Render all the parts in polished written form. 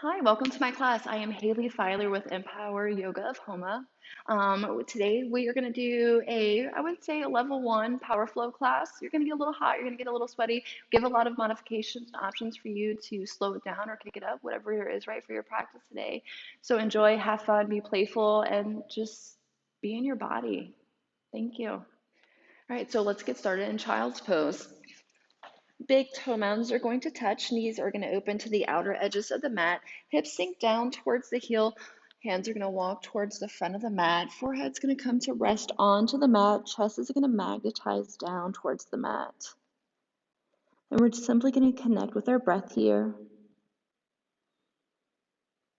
Hi, welcome to my class. I am Haley Filer with Empower Yoga of Houma. Today we are going to do I would say a level one power flow class. You're going to get a little hot, you're going to get a little sweaty. Give a lot of modifications and options for you to slow it down or kick it up, whatever is right for your practice today. So enjoy, have fun, be playful, and just be in your body. Thank you. All right, so let's get started in child's pose. Big toe mounds are going to touch. Knees are going to open to the outer edges of the mat. Hips sink down towards the heel. Hands are going to walk towards the front of the mat. Forehead's going to come to rest onto the mat. Chest is going to magnetize down towards the mat. And we're simply going to connect with our breath here.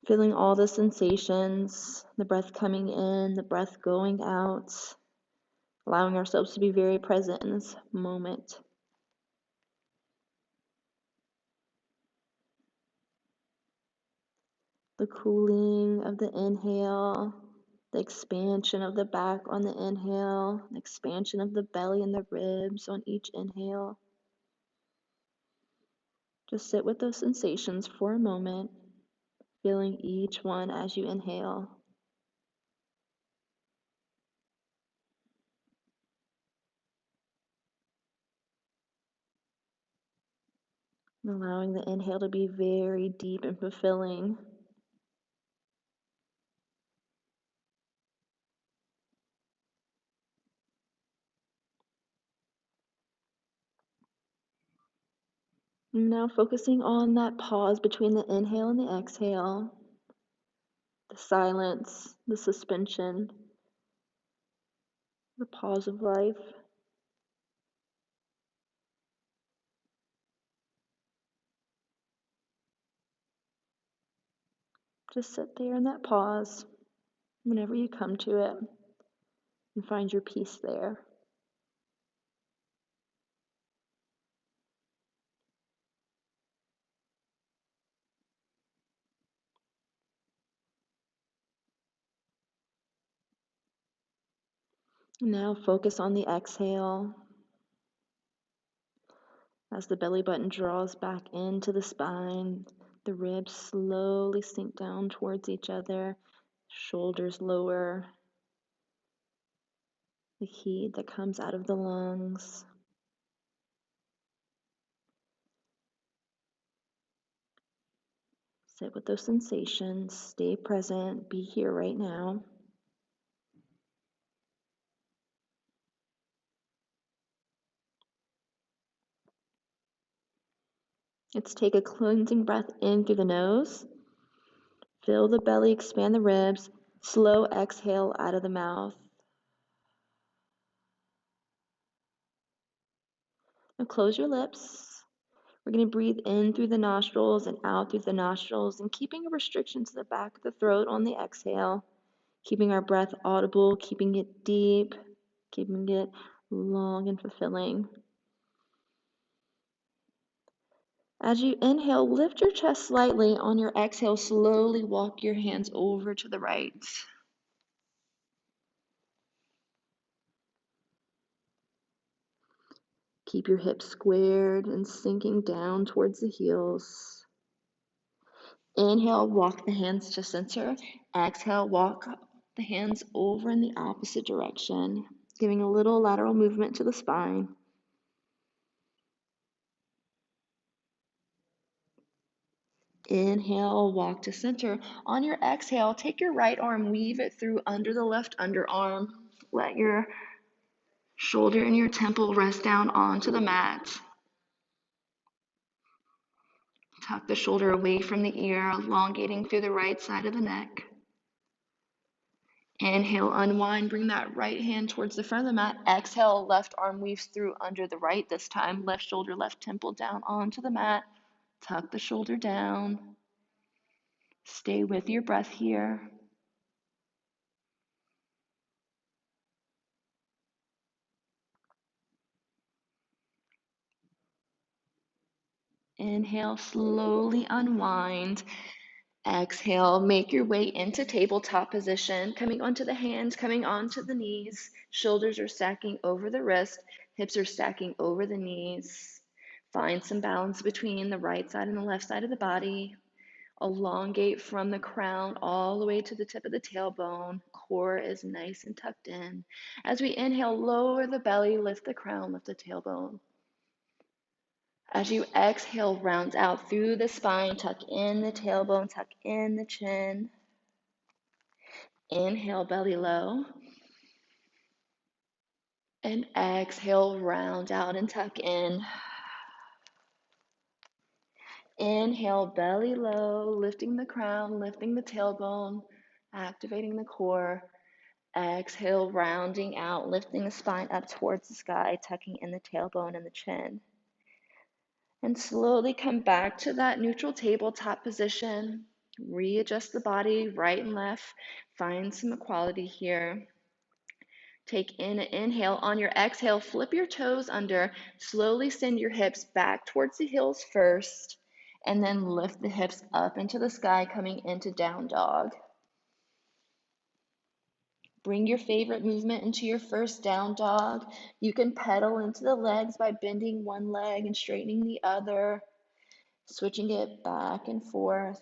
Feeling all the sensations, the breath coming in, the breath going out. Allowing ourselves to be very present in this moment. The cooling of the inhale, the expansion of the back on the inhale, the expansion of the belly and the ribs on each inhale. Just sit with those sensations for a moment, feeling each one as you inhale. And allowing the inhale to be very deep and fulfilling. And now focusing on that pause between the inhale and the exhale, the silence, the suspension, the pause of life. Just sit there in that pause whenever you come to it and find your peace there. Now focus on the exhale as the belly button draws back into the spine. The ribs slowly sink down towards each other, shoulders lower. The heat that comes out of the lungs. Sit with those sensations, stay present, be here right now. Let's take a cleansing breath in through the nose. Fill the belly, expand the ribs. Slow exhale out of the mouth. Now close your lips. We're going to breathe in through the nostrils and out through the nostrils, and keeping a restriction to the back of the throat on the exhale. Keeping our breath audible, keeping it deep, keeping it long and fulfilling. As you inhale, lift your chest slightly. On your exhale, slowly walk your hands over to the right. Keep your hips squared and sinking down towards the heels. Inhale, walk the hands to center. Exhale, walk the hands over in the opposite direction, giving a little lateral movement to the spine. Inhale, walk to center. On your exhale, take your right arm, weave it through under the left underarm. Let your shoulder and your temple rest down onto the mat. Tuck the shoulder away from the ear, elongating through the right side of the neck. Inhale, unwind, bring that right hand towards the front of the mat. Exhale, left arm weaves through under the right this time. Left shoulder, left temple down onto the mat. Tuck the shoulder down. Stay with your breath here. Inhale, slowly unwind. Exhale, make your way into tabletop position, coming onto the hands, coming onto the knees. Shoulders are stacking over the wrist, hips are stacking over the knees. Find some balance between the right side and the left side of the body. Elongate from the crown all the way to the tip of the tailbone. Core is nice and tucked in. As we inhale, lower the belly, lift the crown, lift the tailbone. As you exhale, round out through the spine, tuck in the tailbone, tuck in the chin. Inhale, belly low. And exhale, round out and tuck in. Inhale, belly low, lifting the crown, lifting the tailbone, activating the core. Exhale, rounding out, lifting the spine up towards the sky, tucking in the tailbone and the chin. And slowly come back to that neutral tabletop position. Readjust the body right and left. Find some equality here. Take in an inhale. On your exhale, flip your toes under. Slowly send your hips back towards the heels first, and then lift the hips up into the sky, coming into down dog. Bring your favorite movement into your first down dog. You can pedal into the legs by bending one leg and straightening the other, switching it back and forth.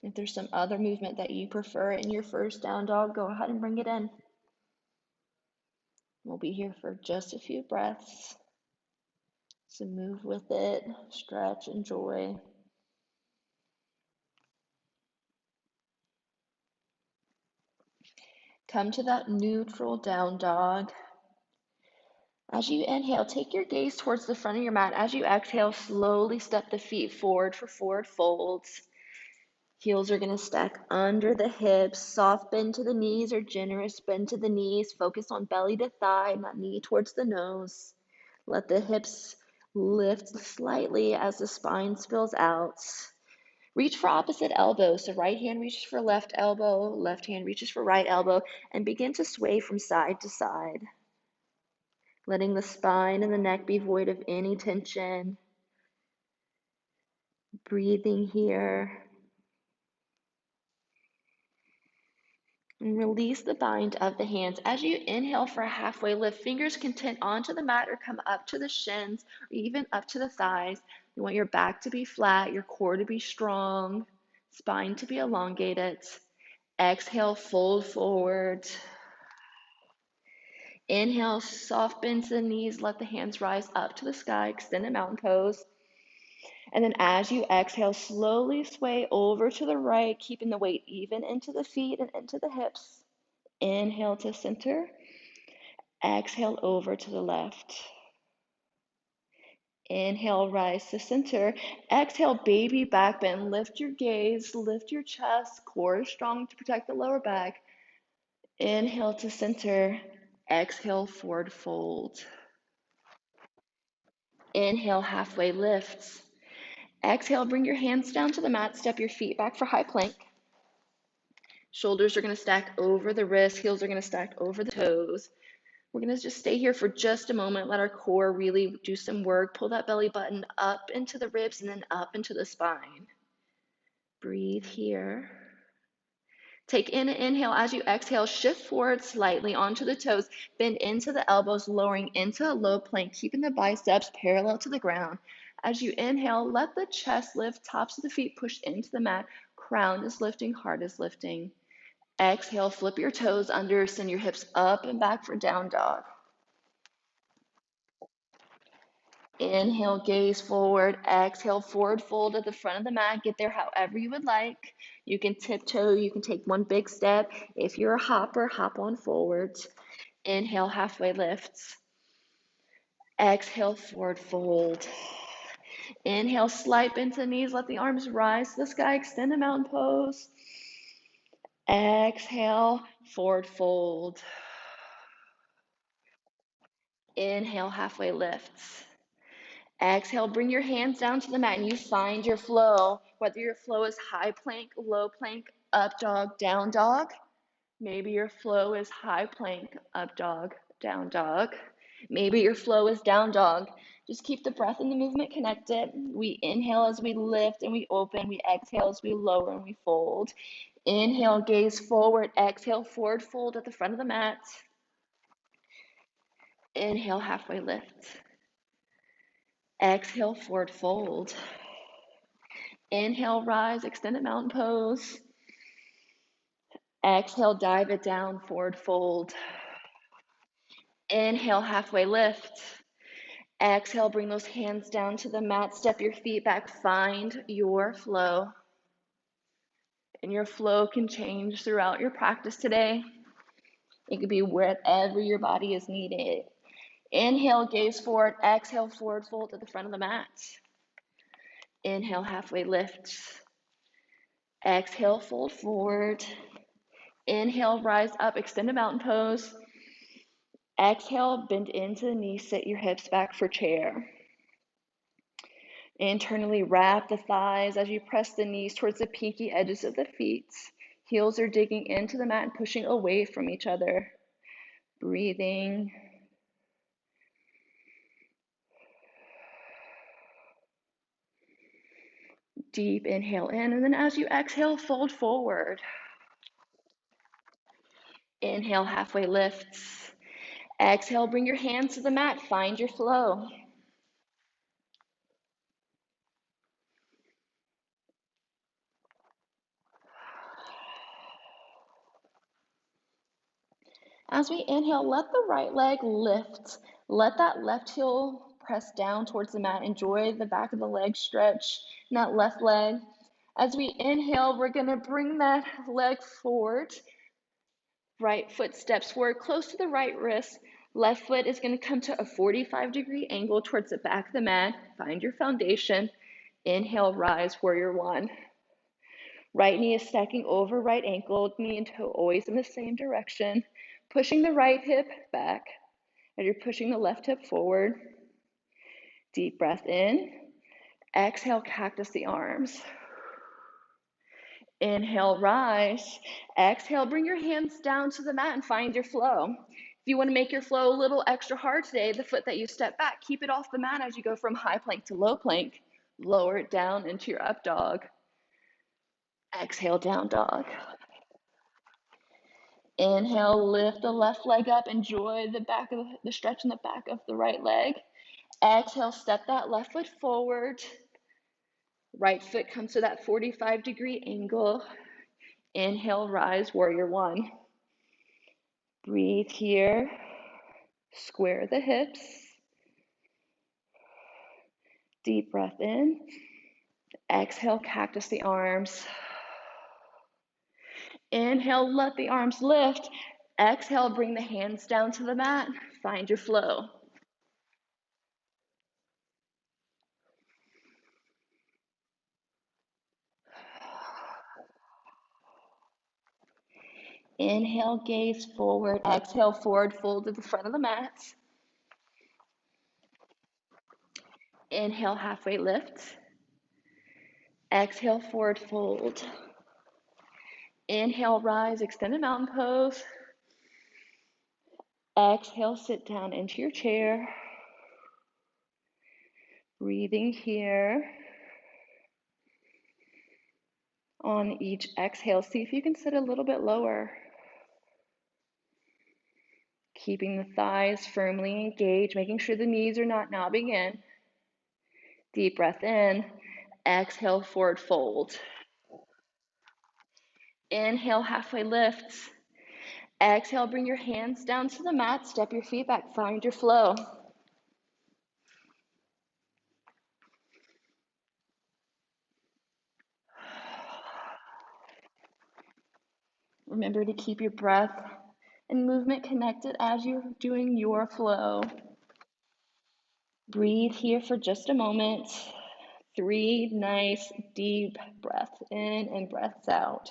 If there's some other movement that you prefer in your first down dog, go ahead and bring it in. We'll be here for just a few breaths. So move with it, stretch, enjoy. Come to that neutral down dog. As you inhale, take your gaze towards the front of your mat. As you exhale, slowly step the feet forward for forward folds. Heels are going to stack under the hips. Soft bend to the knees or generous bend to the knees. Focus on belly to thigh, not knee towards the nose. Let the hips lift slightly as the spine spills out. Reach for opposite elbow. So right hand reaches for left elbow, left hand reaches for right elbow, and begin to sway from side to side. Letting the spine and the neck be void of any tension. Breathing here. And release the bind of the hands. As you inhale for a halfway lift, fingers can tint onto the mat or come up to the shins or even up to the thighs. You want your back to be flat, your core to be strong, spine to be elongated. Exhale, fold forward. Inhale, soft bend to the knees, let the hands rise up to the sky, extend a mountain pose. And then as you exhale, slowly sway over to the right, keeping the weight even into the feet and into the hips. Inhale to center. Exhale over to the left. Inhale, rise to center. Exhale, baby back bend. Lift your gaze, lift your chest. Core is strong to protect the lower back. Inhale to center. Exhale, forward fold. Inhale, halfway lifts. Exhale, bring your hands down to the mat. Step your feet back for high plank. Shoulders are going to stack over the wrists. Heels are going to stack over the toes. We're going to just stay here for just a moment. Let our core really do some work. Pull that belly button up into the ribs and then up into the spine. Breathe here. Take in an inhale. As you exhale, shift forward slightly onto the toes. Bend into the elbows, lowering into a low plank, keeping the biceps parallel to the ground. As you inhale, let the chest lift, tops of the feet push into the mat. Crown is lifting, heart is lifting. Exhale, flip your toes under, send your hips up and back for down dog. Inhale, gaze forward. Exhale, forward fold at the front of the mat. Get there however you would like. You can tiptoe, you can take one big step. If you're a hopper, hop on forward. Inhale, halfway lifts. Exhale, forward fold. Inhale, slight bend to the knees. Let the arms rise to the sky. Extend the mountain pose. Exhale, forward fold. Inhale, halfway lifts. Exhale, bring your hands down to the mat and you find your flow. Whether your flow is high plank, low plank, up dog, down dog. Maybe your flow is high plank, up dog, down dog. Maybe your flow is down dog. Just keep the breath and the movement connected. We inhale as we lift and we open. We exhale as we lower and we fold. Inhale, gaze forward. Exhale, forward fold at the front of the mat. Inhale, halfway lift. Exhale, forward fold. Inhale, rise, extended mountain pose. Exhale, dive it down, forward fold. Inhale, halfway lift. Exhale, bring those hands down to the mat, step your feet back, find your flow. And your flow can change throughout your practice today. It could be wherever your body is needed. Inhale, gaze forward. Exhale, forward fold to the front of the mat. Inhale, halfway lift. Exhale, fold forward. Inhale, rise up, extend a mountain pose. Exhale, bend into the knees, sit your hips back for chair. Internally wrap the thighs as you press the knees towards the pinky edges of the feet. Heels are digging into the mat and pushing away from each other. Breathing. Deep inhale in, and then as you exhale, fold forward. Inhale, halfway lifts. Exhale, bring your hands to the mat, find your flow. As we inhale, let the right leg lift. Let that left heel press down towards the mat. Enjoy the back of the leg stretch in that left leg. As we inhale, we're going to bring that leg forward. Right foot steps forward, close to the right wrist. Left foot is going to come to a 45-degree angle towards the back of the mat. Find your foundation. Inhale, rise, warrior one. Right knee is stacking over right ankle, knee and toe always in the same direction. Pushing the right hip back as you're pushing the left hip forward. Deep breath in. Exhale, cactus the arms. Inhale, rise. Exhale, bring your hands down to the mat and find your flow. If you want to make your flow a little extra hard today, the foot that you step back, keep it off the mat as you go from high plank to low plank. Lower it down into your up dog. Exhale, down dog. Inhale, lift the left leg up. Enjoy the stretch in the back of the right leg. Exhale, step that left foot forward. Right foot comes to that 45-degree angle. Inhale, rise, warrior one. Breathe here. Square the hips. Deep breath in. Exhale, cactus the arms. Inhale, let the arms lift. Exhale, bring the hands down to the mat. Find your flow. Inhale, gaze forward. Exhale, forward fold to the front of the mat. Inhale, halfway lift. Exhale, forward fold. Inhale, rise, extended mountain pose. Exhale, sit down into your chair. Breathing here. On each exhale, see if you can sit a little bit lower. Keeping the thighs firmly engaged, making sure the knees are not knobbing in. Deep breath in. Exhale, forward fold. Inhale, halfway lift. Exhale, bring your hands down to the mat. Step your feet back. Find your flow. Remember to keep your breath and movement connected as you're doing your flow. Breathe here for just a moment. 3 nice deep breaths in and breaths out.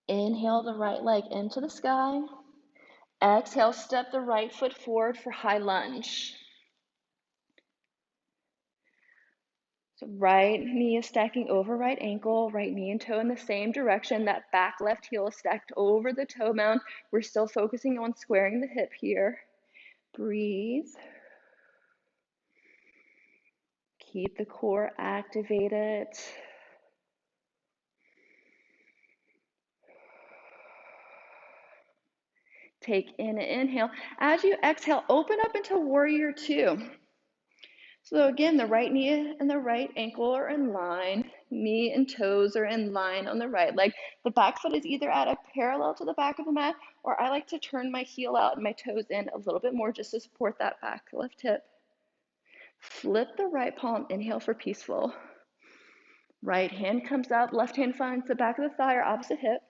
Inhale the right leg into the sky. Exhale, step the right foot forward for high lunge. So right knee is stacking over right ankle, right knee and toe in the same direction. That back left heel is stacked over the toe mound. We're still focusing on squaring the hip here. Breathe. Keep the core activated. Take in an inhale. As you exhale, open up into warrior two. So again, the right knee and the right ankle are in line. Knee and toes are in line on the right leg. The back foot is either at a parallel to the back of the mat, or I like to turn my heel out and my toes in a little bit more just to support that back left hip. Flip the right palm, inhale for peaceful. Right hand comes up, left hand finds the back of the thigh or opposite hip.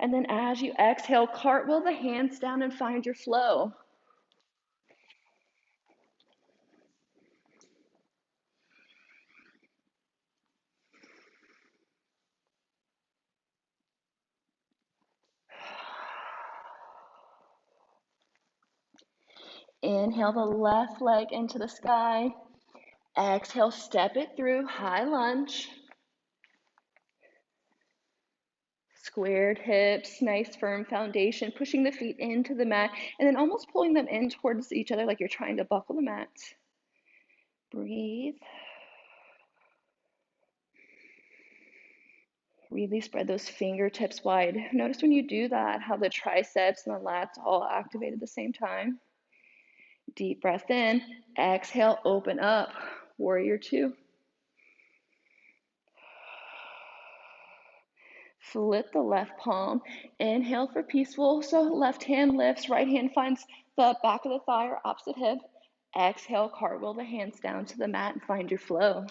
And then as you exhale, cartwheel the hands down and find your flow. Inhale the left leg into the sky. Exhale, step it through, high lunge. Squared hips, nice firm foundation, pushing the feet into the mat, and then almost pulling them in towards each other like you're trying to buckle the mat. Breathe. Really spread those fingertips wide. Notice when you do that, how the triceps and the lats all activate at the same time. Deep breath in. Exhale, open up. Warrior two. Flip the left palm. Inhale for peaceful. So left hand lifts, right hand finds the back of the thigh or opposite hip. Exhale, cartwheel the hands down to the mat and find your flow.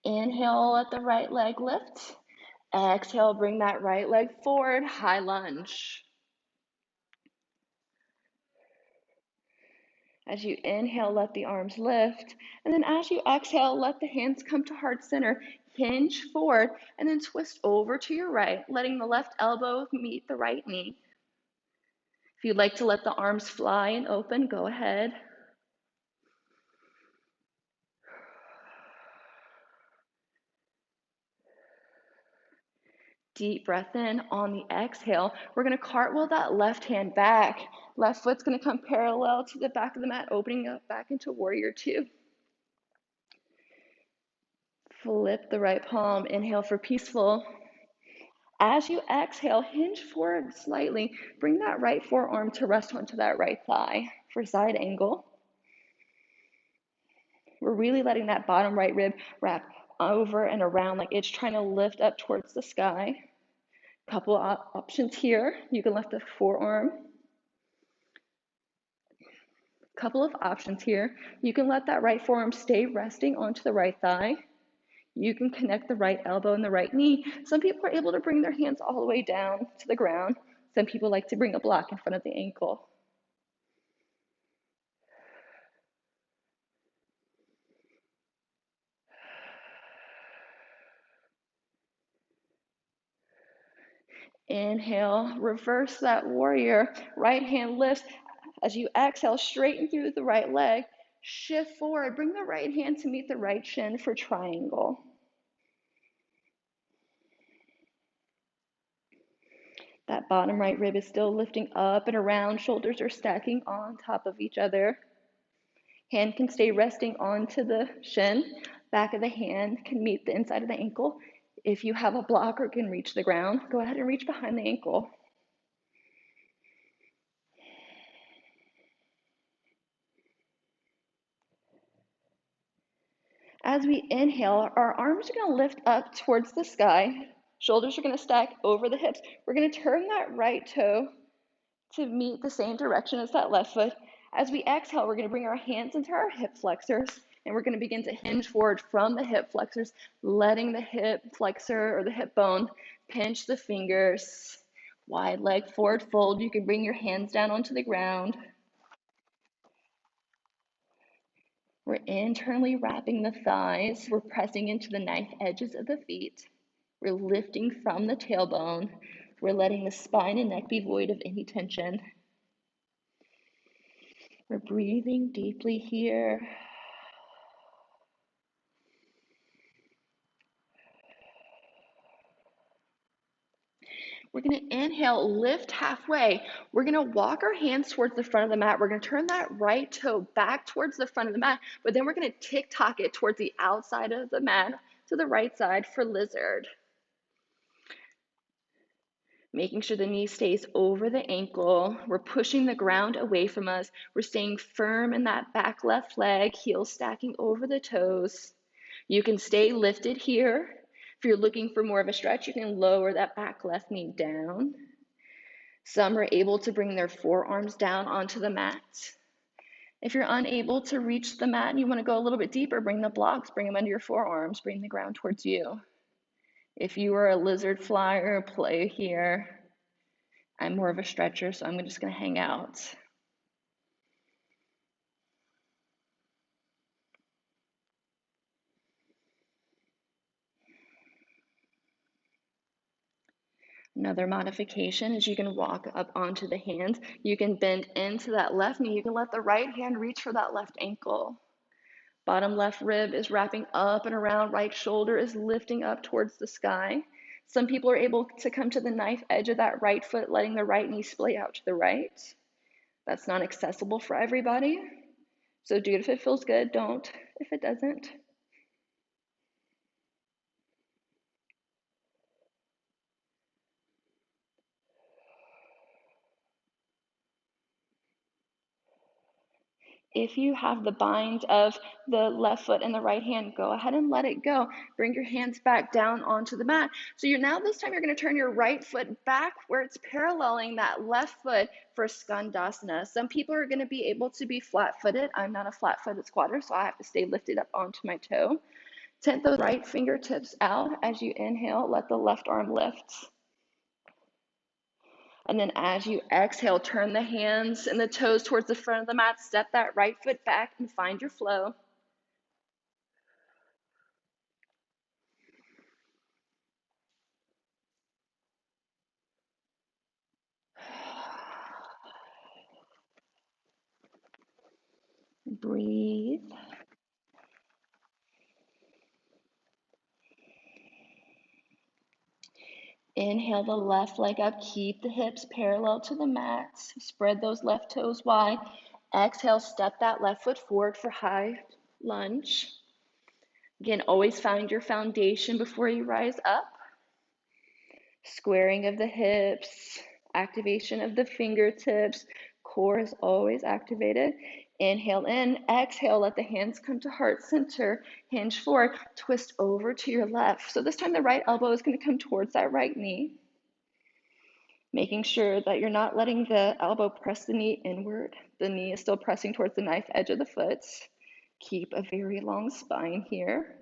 Inhale, let the right leg lift. Exhale, bring that right leg forward, high lunge. As you inhale, let the arms lift. And then as you exhale, let the hands come to heart center. Hinge forward and then twist over to your right, letting the left elbow meet the right knee. If you'd like to let the arms fly and open, go ahead. Deep breath in. On the exhale, we're going to cartwheel that left hand back. Left foot's going to come parallel to the back of the mat, opening up back into warrior two. Flip the right palm. Inhale for peaceful. As you exhale, hinge forward slightly. Bring that right forearm to rest onto that right thigh for side angle. We're really letting that bottom right rib wrap over and around like it's trying to lift up towards the sky. Couple options here. You can lift the forearm. Couple of options here. You can let that right forearm stay resting onto the right thigh. You can connect the right elbow and the right knee. Some people are able to bring their hands all the way down to the ground. Some people like to bring a block in front of the ankle. Inhale, reverse that warrior. Right hand lifts. As you exhale, straighten through the right leg. Shift forward. Bring the right hand to meet the right shin for triangle. That bottom right rib is still lifting up and around. Shoulders are stacking on top of each other. Hand can stay resting onto the shin. Back of the hand can meet the inside of the ankle. If you have a block or can reach the ground, go ahead and reach behind the ankle. As we inhale, our arms are going to lift up towards the sky. Shoulders are going to stack over the hips. We're going to turn that right toe to meet the same direction as that left foot. As we exhale, we're going to bring our hands into our hip flexors, and we're going to begin to hinge forward from the hip flexors, letting the hip flexor or the hip bone pinch the fingers. Wide leg forward fold. You can bring your hands down onto the ground. We're internally wrapping the thighs. We're pressing into the knife edges of the feet. We're lifting from the tailbone. We're letting the spine and neck be void of any tension. We're breathing deeply here. We're going to inhale, lift halfway. We're going to walk our hands towards the front of the mat. We're going to turn that right toe back towards the front of the mat, but then we're going to tick-tock it towards the outside of the mat to the right side for lizard. Making sure the knee stays over the ankle. We're pushing the ground away from us. We're staying firm in that back left leg, heels stacking over the toes. You can stay lifted here. If you're looking for more of a stretch, you can lower that back left knee down. Some are able to bring their forearms down onto the mat. If you're unable to reach the mat and you want to go a little bit deeper, bring the blocks, bring them under your forearms, bring the ground towards you. If you are a lizard flyer, play here. I'm more of a stretcher, so I'm just going to hang out. Another modification is you can walk up onto the hands. You can bend into that left knee. You can let the right hand reach for that left ankle. Bottom left rib is wrapping up and around. Right shoulder is lifting up towards the sky. Some people are able to come to the knife edge of that right foot, letting the right knee splay out to the right. That's not accessible for everybody. So do it if it feels good. Don't if it doesn't. If you have the bind of the left foot and the right hand, go ahead and let it go. Bring your hands back down onto the mat. So this time you're going to turn your right foot back where it's paralleling that left foot for Skandasana. Some people are going to be able to be flat-footed. I'm not a flat-footed squatter, so I have to stay lifted up onto my toe. Tent those right fingertips out as you inhale. Let the left arm lift. And then as you exhale, turn the hands and the toes towards the front of the mat. Step that right foot back and find your flow. Breathe. Inhale the left leg up. Keep the hips parallel to the mat. Spread those left toes wide. Exhale, step that left foot forward for high lunge. Again, always find your foundation before you rise up. Squaring of the hips, activation of the fingertips. Core is always activated. Inhale in, exhale, let the hands come to heart center, hinge forward, twist over to your left. So this time the right elbow is going to come towards that right knee, making sure that you're not letting the elbow press the knee inward. The knee is still pressing towards the knife edge of the foot. Keep a very long spine here.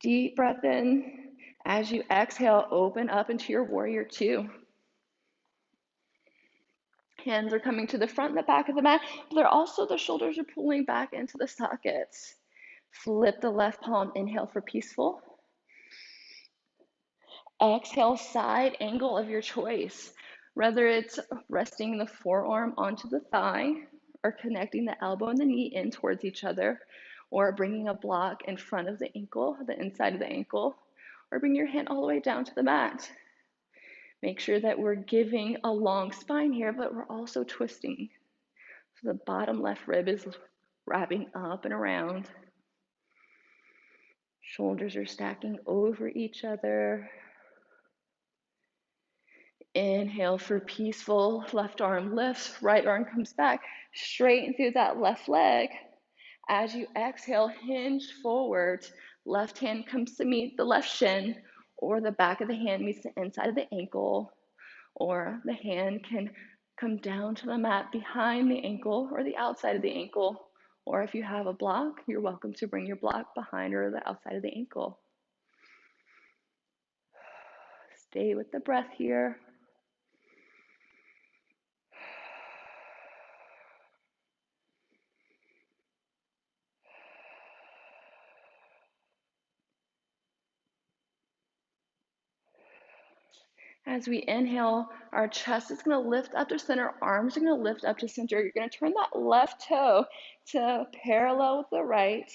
Deep breath in. As you exhale, open up into your warrior two. Hands are coming to the front and the back of the mat, but the shoulders are pulling back into the sockets. Flip the left palm, inhale for peaceful. Exhale, side angle of your choice. Whether it's resting the forearm onto the thigh or connecting the elbow and the knee in towards each other, or bringing a block in front of the ankle, the inside of the ankle, or bring your hand all the way down to the mat. Make sure that we're giving a long spine here, but we're also twisting. So the bottom left rib is wrapping up and around. Shoulders are stacking over each other. Inhale for peaceful. Left arm lifts, right arm comes back. Straighten through that left leg. As you exhale, hinge forward. Left hand comes to meet the left shin, or the back of the hand meets the inside of the ankle, or the hand can come down to the mat behind the ankle or the outside of the ankle. Or if you have a block, you're welcome to bring your block behind or the outside of the ankle. Stay with the breath here. As we inhale, our chest is going to lift up to center, arms are going to lift up to center. You're going to turn that left toe to parallel with the right.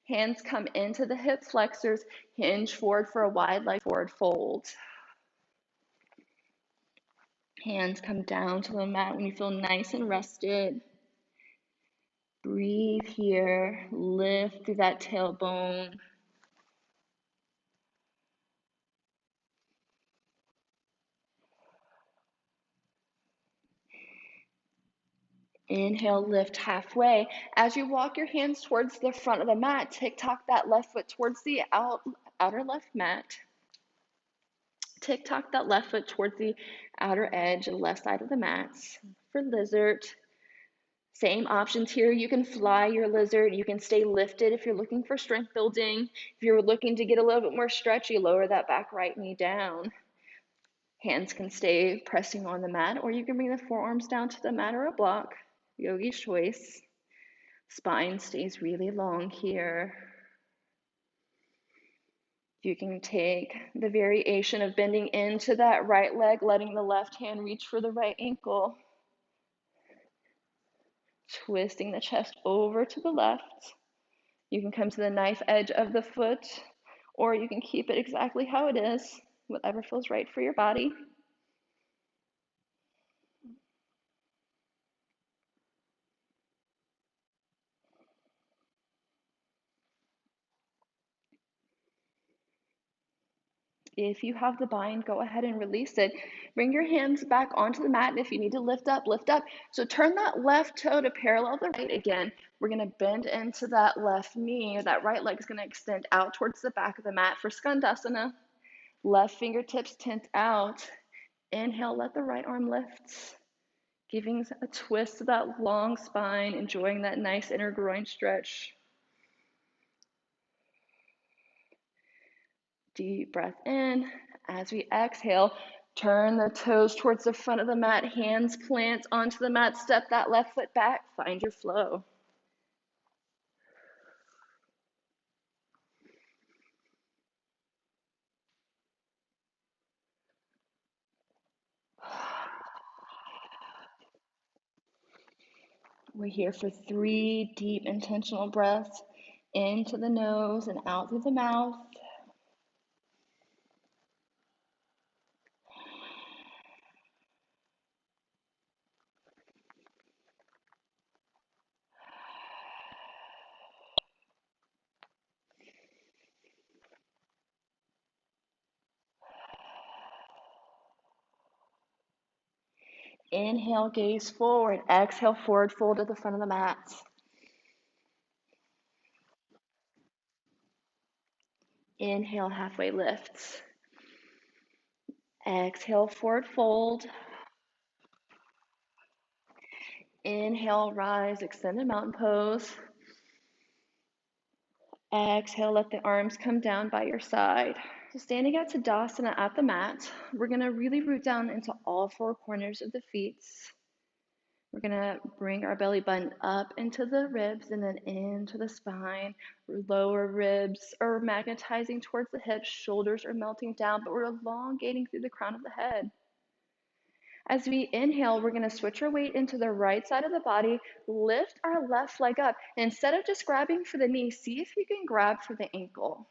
Hands come into the hip flexors, hinge forward for a wide leg forward fold. Hands come down to the mat when you feel nice and rested. Breathe here, lift through that tailbone. Inhale, lift halfway. As you walk your hands towards the front of the mat, tick-tock that left foot towards the outer left mat. Tick-tock that left foot towards the outer edge, the left side of the mat. For lizard, same options here. You can fly your lizard. You can stay lifted if you're looking for strength building. If you're looking to get a little bit more stretchy, lower that back right knee down. Hands can stay pressing on the mat, or you can bring the forearms down to the mat or a block. Yogi's choice. Spine stays really long here. You can take the variation of bending into that right leg, letting the left hand reach for the right ankle. Twisting the chest over to the left. You can come to the knife edge of the foot, or you can keep it exactly how it is, whatever feels right for your body. If you have the bind, go ahead and release it. Bring your hands back onto the mat. And if you need to lift up, lift up. So turn that left toe to parallel the right again. We're going to bend into that left knee. That right leg is going to extend out towards the back of the mat for Skandasana. Left fingertips tint out. Inhale, let the right arm lift. Giving a twist to that long spine, enjoying that nice inner groin stretch. Deep breath in. As we exhale, turn the toes towards the front of the mat, hands plant onto the mat, step that left foot back, find your flow. We're here for 3 deep intentional breaths, into the nose and out through the mouth. Inhale, gaze forward. Exhale, forward fold to the front of the mat. Inhale, halfway lift. Exhale, forward fold. Inhale, rise, extended mountain pose. Exhale, let the arms come down by your side. So standing at Tadasana at the mat, we're going to really root down into all 4 corners of the feet. We're going to bring our belly button up into the ribs and then into the spine. Lower ribs are magnetizing towards the hips, shoulders are melting down, but we're elongating through the crown of the head. As we inhale, we're going to switch our weight into the right side of the body, lift our left leg up. And instead of just grabbing for the knee, see if you can grab for the ankle.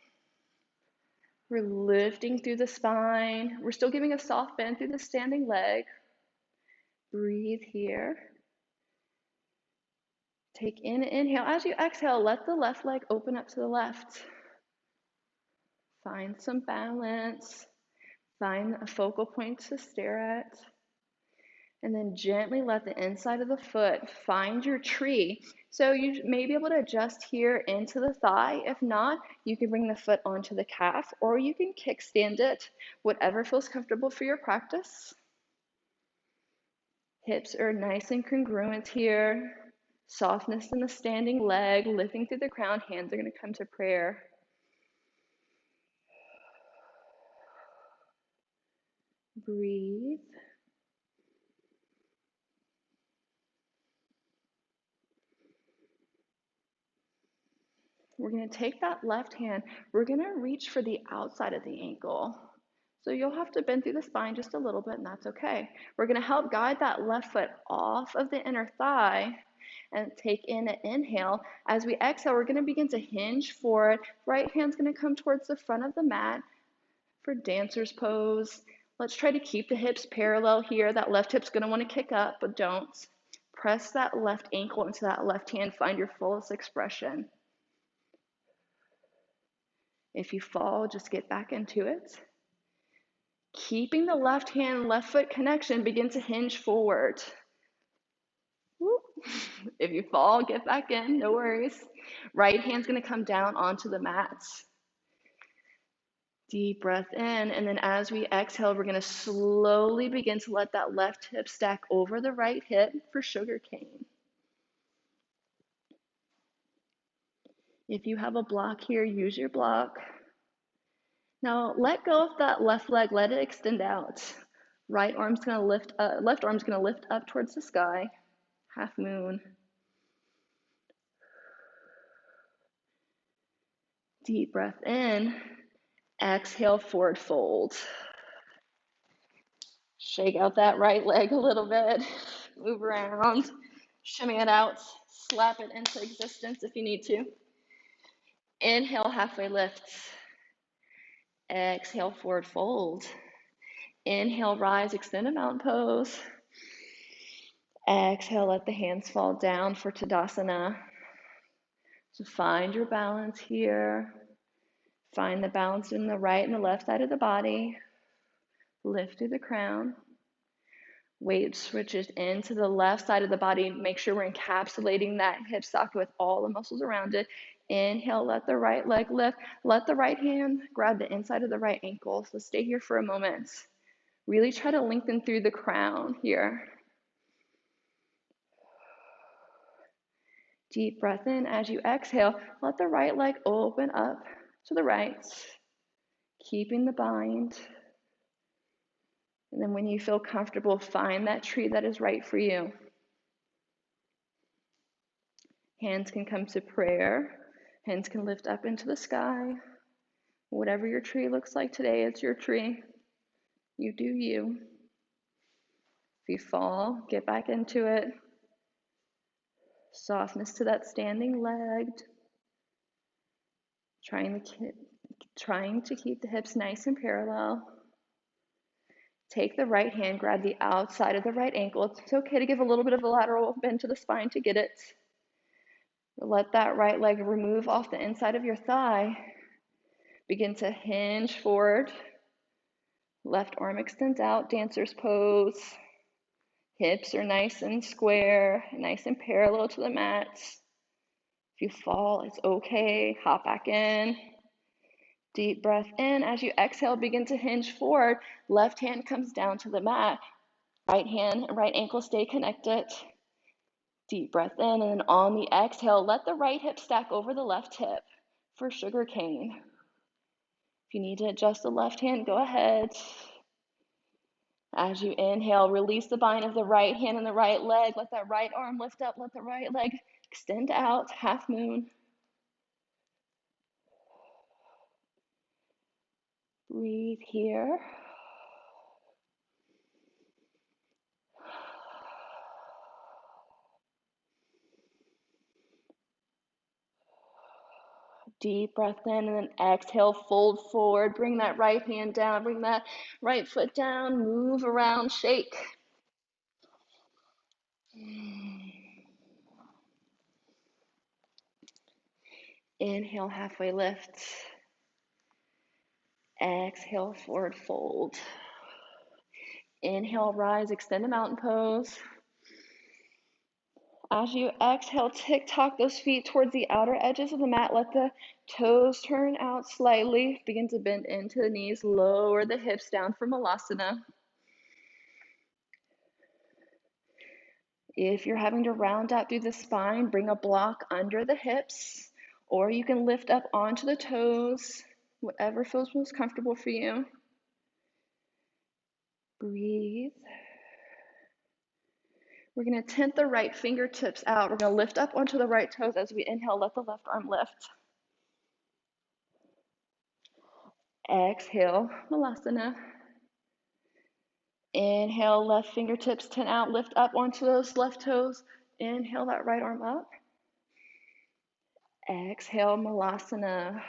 We're lifting through the spine. We're still giving a soft bend through the standing leg. Breathe here. Take in an inhale. As you exhale, let the left leg open up to the left. Find some balance. Find a focal point to stare at. And then gently let the inside of the foot find your tree. So you may be able to adjust here into the thigh. If not, you can bring the foot onto the calf, or you can kickstand it, whatever feels comfortable for your practice. Hips are nice and congruent here. Softness in the standing leg, lifting through the crown. Hands are going to come to prayer. Breathe. We're going to take that left hand. We're going to reach for the outside of the ankle. So you'll have to bend through the spine just a little bit, and that's okay. We're going to help guide that left foot off of the inner thigh. and take in an inhale. As we exhale, we're going to begin to hinge forward. Right hand's going to come towards the front of the mat for dancer's pose. Let's try to keep the hips parallel here. That left hip's going to want to kick up, but don't. Press that left ankle into that left hand. Find your fullest expression. If you fall, just get back into it. Keeping the left hand, left foot connection, begin to hinge forward. Woo. If you fall, get back in, no worries. Right hand's going to come down onto the mat. Deep breath in, and then as we exhale, we're going to slowly begin to let that left hip stack over the right hip for sugar cane. If you have a block here, use your block. Now let go of that left leg, let it extend out. Right arm's going to lift up, left arm's going to lift up towards the sky, half moon. Deep breath in, exhale, forward fold. Shake out that right leg a little bit, move around, shimmy it out, slap it into existence if you need to. Inhale, halfway lift. Exhale, forward fold. Inhale, rise, extend a mountain pose. Exhale, let the hands fall down for Tadasana. So find your balance here. Find the balance in the right and the left side of the body. Lift through the crown. Weight switches into the left side of the body. Make sure we're encapsulating that hip socket with all the muscles around it. Inhale, let the right leg lift. Let the right hand grab the inside of the right ankle. So stay here for a moment. Really try to lengthen through the crown here. Deep breath in. As you exhale, let the right leg open up to the right, keeping the bind. And then when you feel comfortable, find that tree that is right for you. Hands can come to prayer. Hands can lift up into the sky. Whatever your tree looks like today, it's your tree. You do you. If you fall, get back into it. Softness to that standing leg. Trying to keep the hips nice and parallel. Take the right hand, grab the outside of the right ankle. It's okay to give a little bit of a lateral bend to the spine to get it. Let that right leg remove off the inside of your thigh. Begin to hinge forward. Left arm extends out, dancer's pose. Hips are nice and square, nice and parallel to the mat. If you fall, it's okay. Hop back in. Deep breath in. As you exhale, begin to hinge forward. Left hand comes down to the mat. Right hand and right ankle stay connected. Deep breath in, and then on the exhale, let the right hip stack over the left hip for sugar cane. If you need to adjust the left hand, go ahead. As you inhale, release the bind of the right hand and the right leg. Let that right arm lift up. Let the right leg extend out, half moon. Breathe here. Deep breath in, and then exhale, fold forward. Bring that right hand down. Bring that right foot down. Move around, shake. Inhale, halfway lift. Exhale, forward fold. Inhale, rise, extend a mountain pose. As you exhale, tick-tock those feet towards the outer edges of the mat. Let the toes turn out slightly. Begin to bend into the knees. Lower the hips down for Malasana. If you're having to round out through the spine, bring a block under the hips, or you can lift up onto the toes, whatever feels most comfortable for you. Breathe. We're going to tent the right fingertips out. We're going to lift up onto the right toes as we inhale. Let the left arm lift. Exhale, Malasana. Inhale, left fingertips tent out. Lift up onto those left toes. Inhale that right arm up. Exhale, Malasana.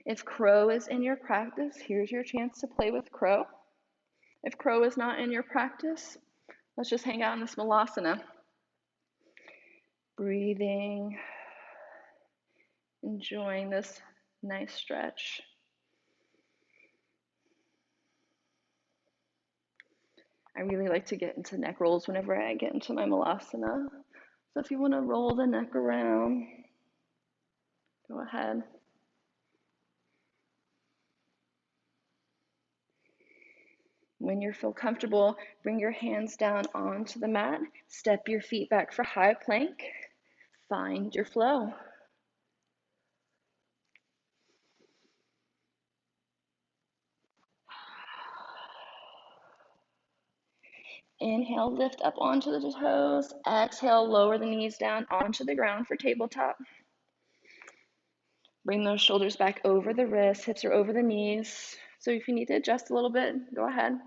If crow is in your practice, here's your chance to play with crow. If crow is not in your practice, let's just hang out in this Malasana. Breathing, enjoying this nice stretch. I really like to get into neck rolls whenever I get into my Malasana. So if you want to roll the neck around, go ahead. When you feel comfortable, bring your hands down onto the mat. Step your feet back for high plank. Find your flow. Inhale, lift up onto the toes. Exhale, lower the knees down onto the ground for tabletop. Bring those shoulders back over the wrists, hips are over the knees. So if you need to adjust a little bit, go ahead.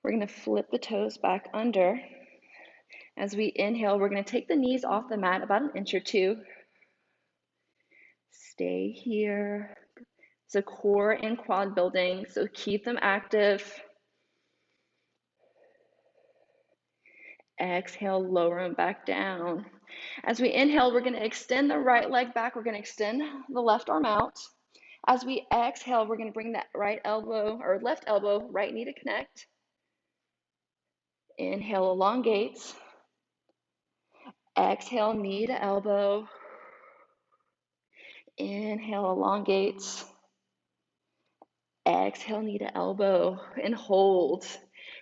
We're going to flip the toes back under. As we inhale, we're going to take the knees off the mat about an inch or two. Stay here. It's a core and quad building, so keep them active. Exhale, lower them back down. As we inhale, we're going to extend the right leg back. We're going to extend the left arm out. As we exhale, we're going to bring that right elbow or left elbow, right knee to connect. Inhale, elongates. Exhale, knee to elbow. Inhale, elongates. Exhale, knee to elbow, and hold.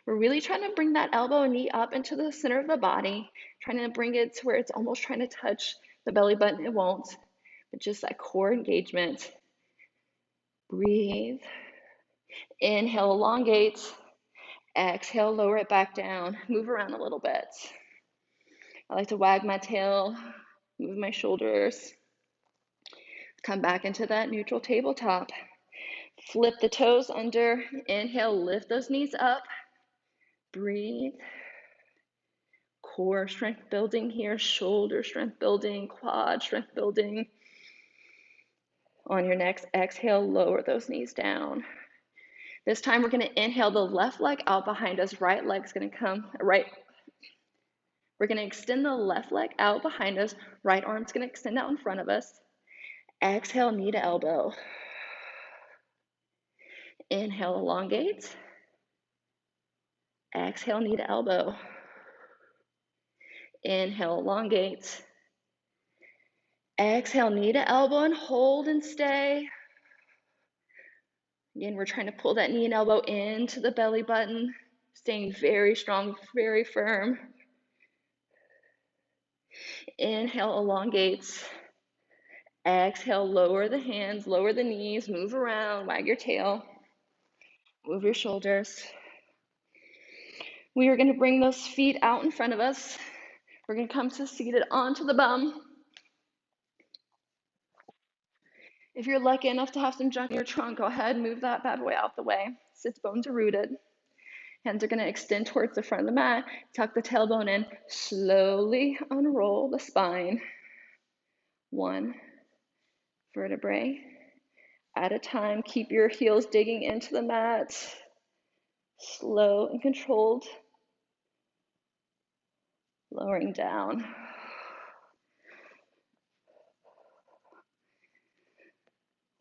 We're really trying to bring that elbow and knee up into the center of the body, trying to bring it to where it's almost trying to touch the belly button. It won't, but just that core engagement. Breathe. Inhale, elongate. Exhale, lower it back down. Move around a little bit. I like to wag my tail, move my shoulders. Come back into that neutral tabletop. Flip the toes under. Inhale, lift those knees up. Breathe. Core strength building here, shoulder strength building, quad strength building. On your next exhale, lower those knees down. This time we're going to inhale the left leg out behind us, right leg's going to come, right. We're going to extend the left leg out behind us, right arm's going to extend out in front of us. Exhale, knee to elbow. Inhale, elongate. Exhale, knee to elbow. Inhale, elongate. Exhale, knee to elbow and hold and stay. Again, we're trying to pull that knee and elbow into the belly button, staying very strong, very firm. Inhale, elongates. Exhale, lower the hands, lower the knees, move around, wag your tail, move your shoulders. We are going to bring those feet out in front of us. We're going to come to seated onto the bum. If you're lucky enough to have some junk in your trunk, go ahead, move that bad boy out the way. Sits bones are rooted. Hands are going to extend towards the front of the mat. Tuck the tailbone in. Slowly unroll the spine. One vertebrae at a time. Keep your heels digging into the mat. Slow and controlled. Lowering down.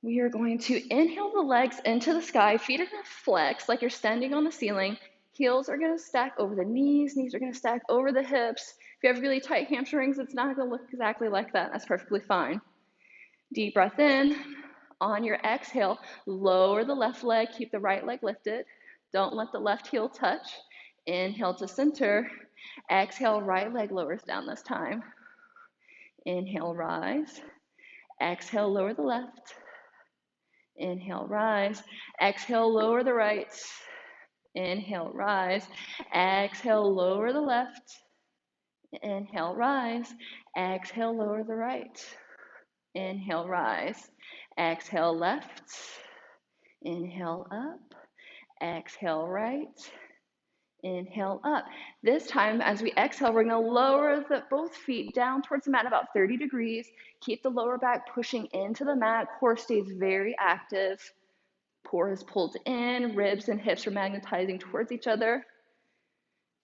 We are going to inhale the legs into the sky. Feet are going to flex like you're standing on the ceiling. Heels are going to stack over the knees. Knees are going to stack over the hips. If you have really tight hamstrings, it's not going to look exactly like that. That's perfectly fine. Deep breath in. On your exhale, lower the left leg. Keep the right leg lifted. Don't let the left heel touch. Inhale to center. Exhale, right leg lowers down this time. Inhale, rise. Exhale, lower the left. Inhale, rise. Exhale, lower the right. Inhale, rise. Exhale, lower the left. Inhale, rise. Exhale, lower the right. Inhale, rise. Exhale, left. Inhale, up. Exhale, right. Inhale up. This time, as we exhale, we're going to lower both feet down towards the mat about 30 degrees. Keep the lower back pushing into the mat. Core stays very active. Core is pulled in. Ribs and hips are magnetizing towards each other.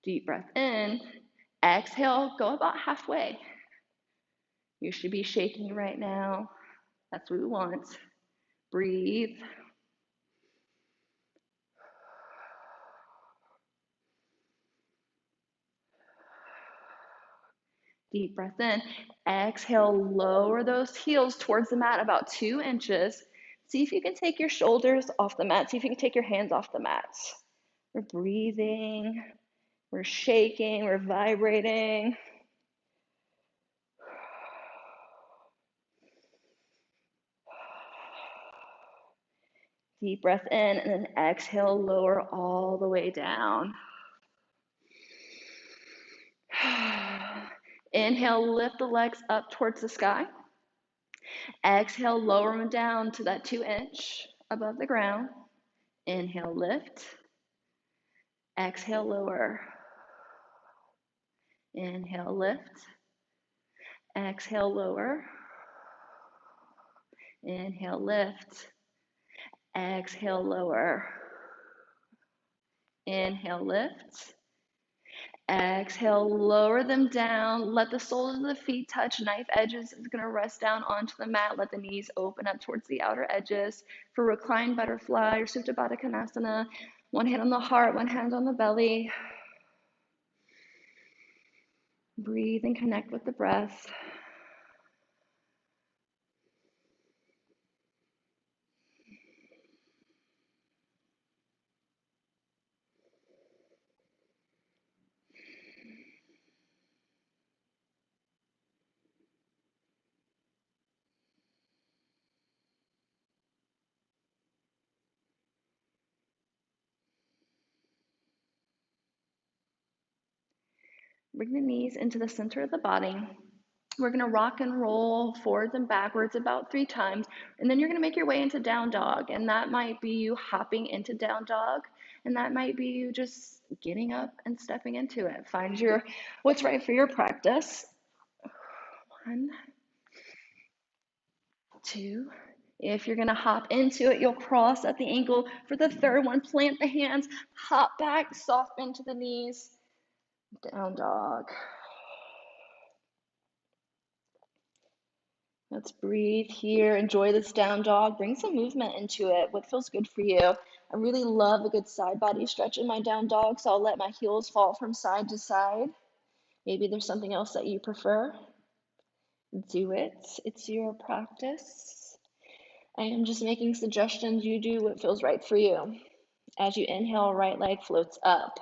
Deep breath in. Exhale, go about halfway. You should be shaking right now. That's what we want. Breathe. Deep breath in. Exhale, lower those heels towards the mat about 2 inches. See if you can take your shoulders off the mat. See if you can take your hands off the mat. We're breathing. We're shaking. We're vibrating. Deep breath in, and then exhale, lower all the way down. Inhale, lift the legs up towards the sky. Exhale, lower them down to that 2-inch above the ground. Inhale, lift. Exhale, lower. Inhale, lift. Exhale, lower. Inhale, lift. Exhale, lower. Inhale, lift. Exhale, lower them down. Let the soles of the feet touch. Knife edges is going to rest down onto the mat. Let the knees open up towards the outer edges. For reclined butterfly or Supta Baddha Konasana, one hand on the heart, one hand on the belly. Breathe and connect with the breath. Bring the knees into the center of the body. We're going to rock and roll forwards and backwards about 3 times, and then you're going to make your way into down dog, and that might be you hopping into down dog, and that might be you just getting up and stepping into it. Find what's right for your practice. 1, 2. If you're going to hop into it, you'll cross at the ankle. For the third one, plant the hands, hop back, soft bend to the knees, down dog. Let's breathe here. Enjoy this down dog. Bring some movement into it. What feels good for you? I really love a good side body stretch in my down dog, so I'll let my heels fall from side to side. Maybe there's something else that you prefer. Do it. It's your practice. I am just making suggestions. You do what feels right for you. As you inhale, right leg floats up.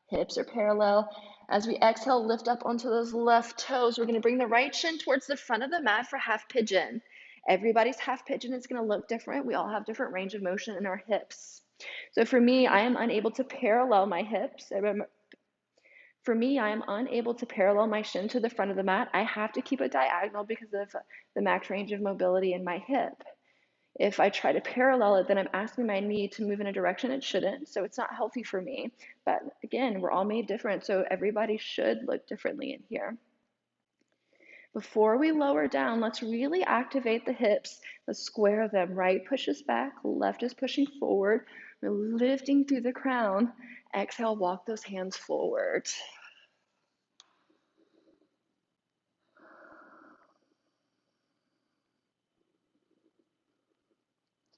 Hips are parallel. As we exhale, lift up onto those left toes. We're going to bring the right shin towards the front of the mat for half pigeon. Everybody's half pigeon is going to look different. We all have different range of motion in our hips. So for me, I am unable to parallel my hips. For me, I am unable to parallel my shin to the front of the mat. I have to keep it diagonal because of the max range of mobility in my hip. If I try to parallel it, then I'm asking my knee to move in a direction it shouldn't, so it's not healthy for me. But again, we're all made different, so everybody should look differently in here. Before we lower down, let's really activate the hips. Let's square them. Right pushes back, left is pushing forward. We're lifting through the crown. Exhale, walk those hands forward.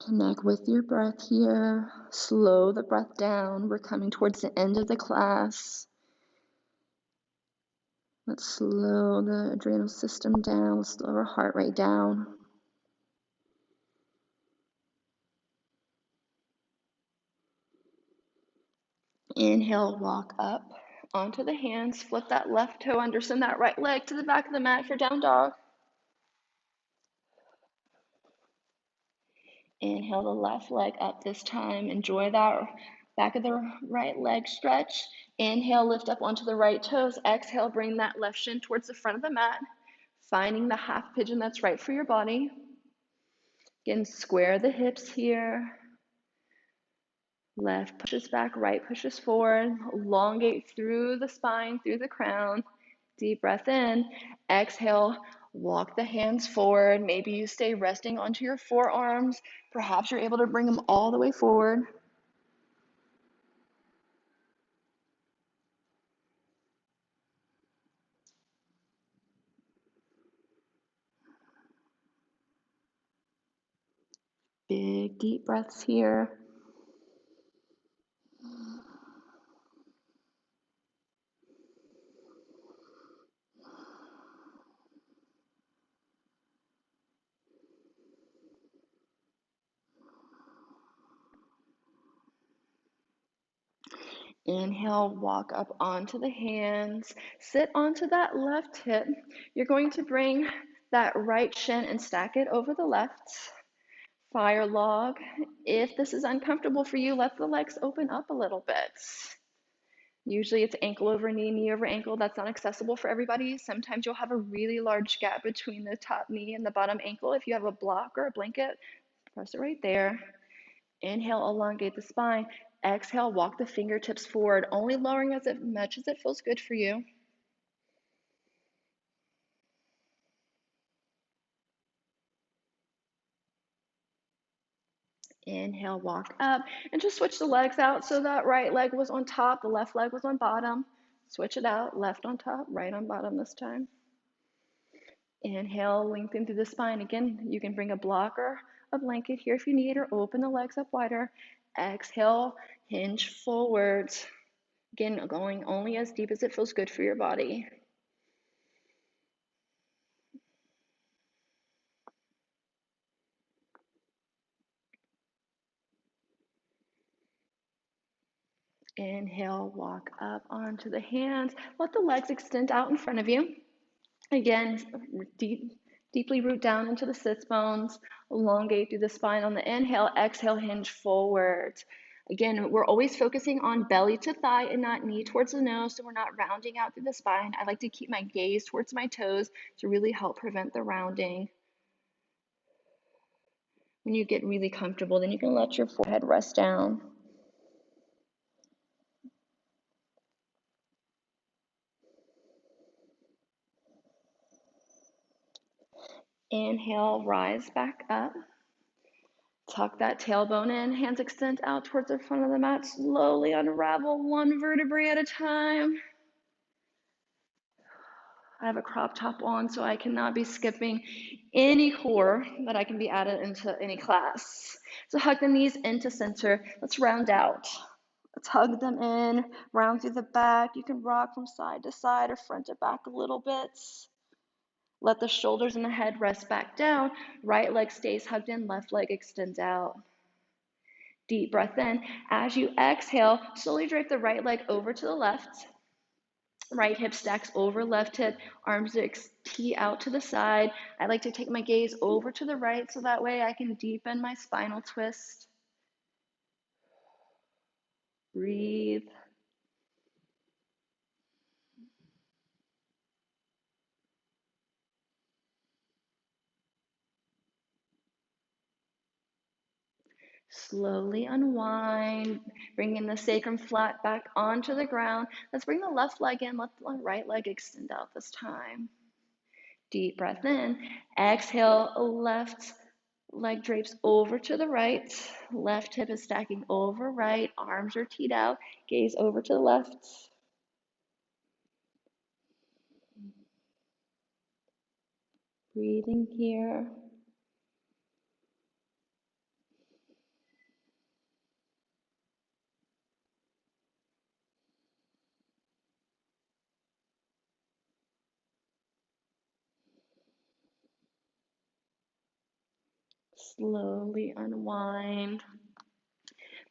Connect with your breath here. Slow the breath down. We're coming towards the end of the class. Let's slow the adrenal system down. Let's slow our heart rate down. Inhale, walk up onto the hands. Flip that left toe under, send that right leg to the back of the mat for down dog. Inhale the left leg up this time. Enjoy that back of the right leg stretch. Inhale, lift up onto the right toes. Exhale, bring that left shin towards the front of the mat, finding the half pigeon that's right for your body. Again, square the hips here. Left pushes back, right pushes forward. Elongate through the spine, through the crown. Deep breath in. Exhale, walk the hands forward. Maybe you stay resting onto your forearms. Perhaps you're able to bring them all the way forward. Big deep breaths here. Inhale, walk up onto the hands. Sit onto that left hip. You're going to bring that right shin and stack it over the left. Fire log. If this is uncomfortable for you, let the legs open up a little bit. Usually it's ankle over knee, knee over ankle. That's not accessible for everybody. Sometimes you'll have a really large gap between the top knee and the bottom ankle. If you have a block or a blanket, press it right there. Inhale, elongate the spine. Exhale, walk the fingertips forward, only lowering as much as it feels good for you. Inhale, walk up, and just switch the legs out. So that right leg was on top, the left leg was on bottom. Switch it out, left on top, right on bottom this time. Inhale, lengthen through the spine. Again, you can bring a block or a blanket here if you need, or open the legs up wider. Exhale, hinge forwards. Again, going only as deep as it feels good for your body. Inhale, walk up onto the hands. Let the legs extend out in front of you. Again, deeply root down into the sits bones. Elongate through the spine on the inhale. Exhale, hinge forward. Again, we're always focusing on belly to thigh and not knee towards the nose, so we're not rounding out through the spine. I like to keep my gaze towards my toes to really help prevent the rounding. When you get really comfortable, then you can let your forehead rest down. Inhale, rise back up. Tuck that tailbone in, hands extend out towards the front of the mat. Slowly unravel one vertebrae at a time. I have a crop top on, so I cannot be skipping any core that I can be added into any class. So hug the knees into center. Let's round out. Let's hug them in, round through the back. You can rock from side to side or front to back a little bit. Let the shoulders and the head rest back down. Right leg stays hugged in, left leg extends out. Deep breath in. As you exhale, slowly drape the right leg over to the left. Right hip stacks over left hip, arms tee out to the side. I like to take my gaze over to the right so that way I can deepen my spinal twist. Breathe. Slowly unwind, bringing the sacrum flat back onto the ground. Let's bring the left leg in, let the right leg extend out this time. Deep breath in. Exhale, left leg drapes over to the right. Left hip is stacking over right. Arms are teed out. Gaze over to the left. Breathing here. Slowly unwind.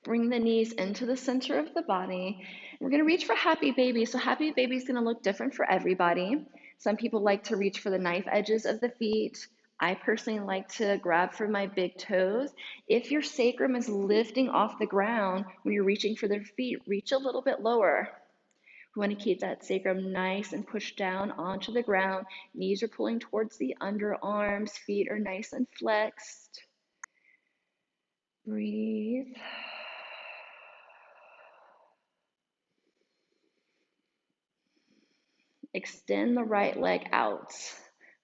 Bring the knees into the center of the body. We're going to reach for happy baby. So happy baby is going to look different for everybody. Some people like to reach for the knife edges of the feet. I personally like to grab for my big toes. If your sacrum is lifting off the ground when you're reaching for their feet, reach a little bit lower. We want to keep that sacrum nice and pushed down onto the ground. Knees are pulling towards the underarms. Feet are nice and flexed. Breathe. Extend the right leg out.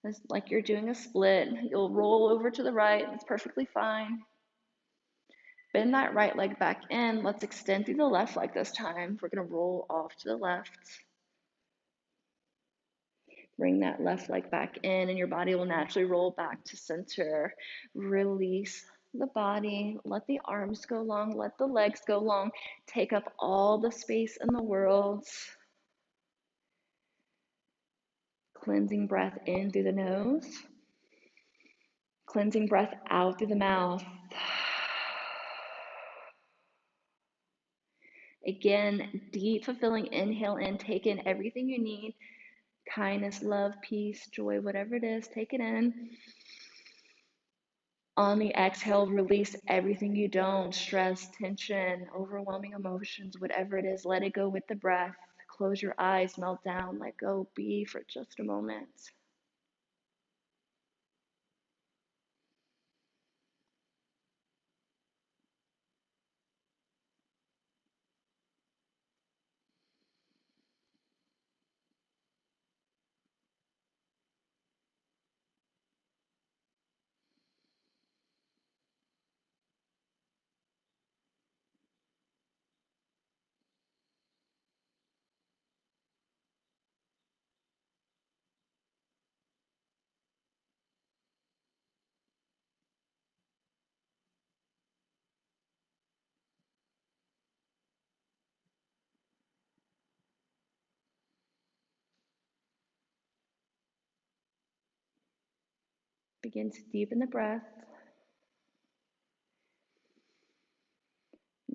It's like you're doing a split. You'll roll over to the right. That's perfectly fine. Bend that right leg back in. Let's extend through the left leg this time. We're going to roll off to the left. Bring that left leg back in, and your body will naturally roll back to center. Release the body. Let the arms go long. Let the legs go long. Take up all the space in the world. Cleansing breath in through the nose. Cleansing breath out through the mouth. Again, deep, fulfilling inhale in. Take in everything you need. Kindness, love, peace, joy, whatever it is. Take it in. On the exhale, release everything you don't. Stress, tension, overwhelming emotions, whatever it is. Let it go with the breath. Close your eyes, melt down, let go, be for just a moment. Begin to deepen the breath.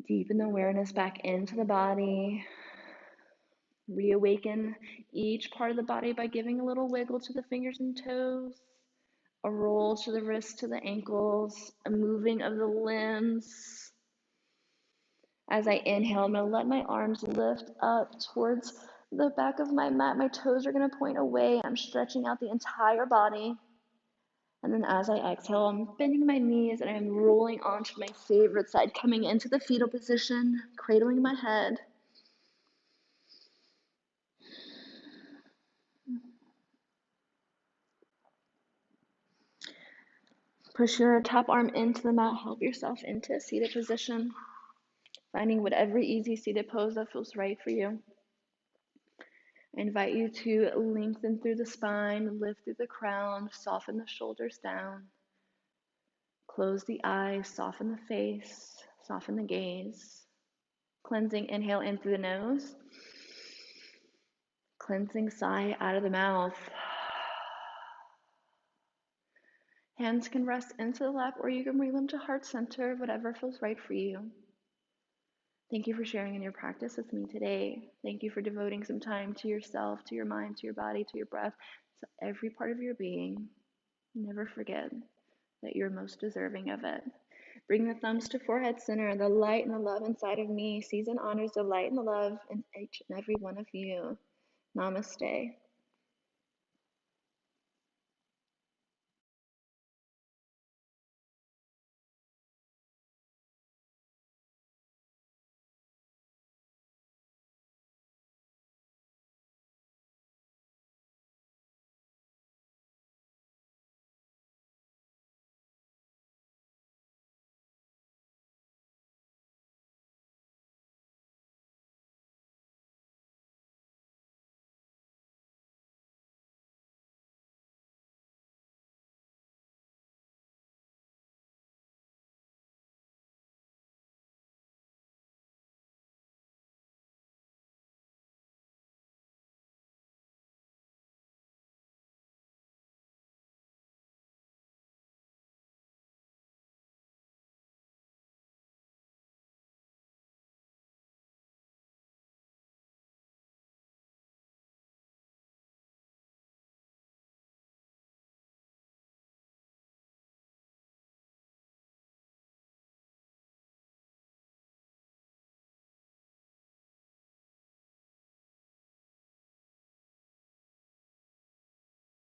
Deepen the awareness back into the body. Reawaken each part of the body by giving a little wiggle to the fingers and toes, a roll to the wrists to the ankles, a moving of the limbs. As I inhale, I'm going to let my arms lift up towards the back of my mat. My toes are going to point away. I'm stretching out the entire body. And then as I exhale, I'm bending my knees and I'm rolling onto my favorite side, coming into the fetal position, cradling my head. Push your top arm into the mat, help yourself into a seated position, finding whatever easy seated pose that feels right for you. I invite you to lengthen through the spine, lift through the crown, soften the shoulders down. Close the eyes, soften the face, soften the gaze. Cleansing, inhale in through the nose. Cleansing, sigh out of the mouth. Hands can rest into the lap or you can bring them to heart center, whatever feels right for you. Thank you for sharing in your practice with me today. Thank you for devoting some time to yourself, to your mind, to your body, to your breath, to every part of your being. Never forget that you're most deserving of it. Bring the thumbs to forehead center. The light and the love inside of me sees and honors the light and the love in each and every one of you. Namaste.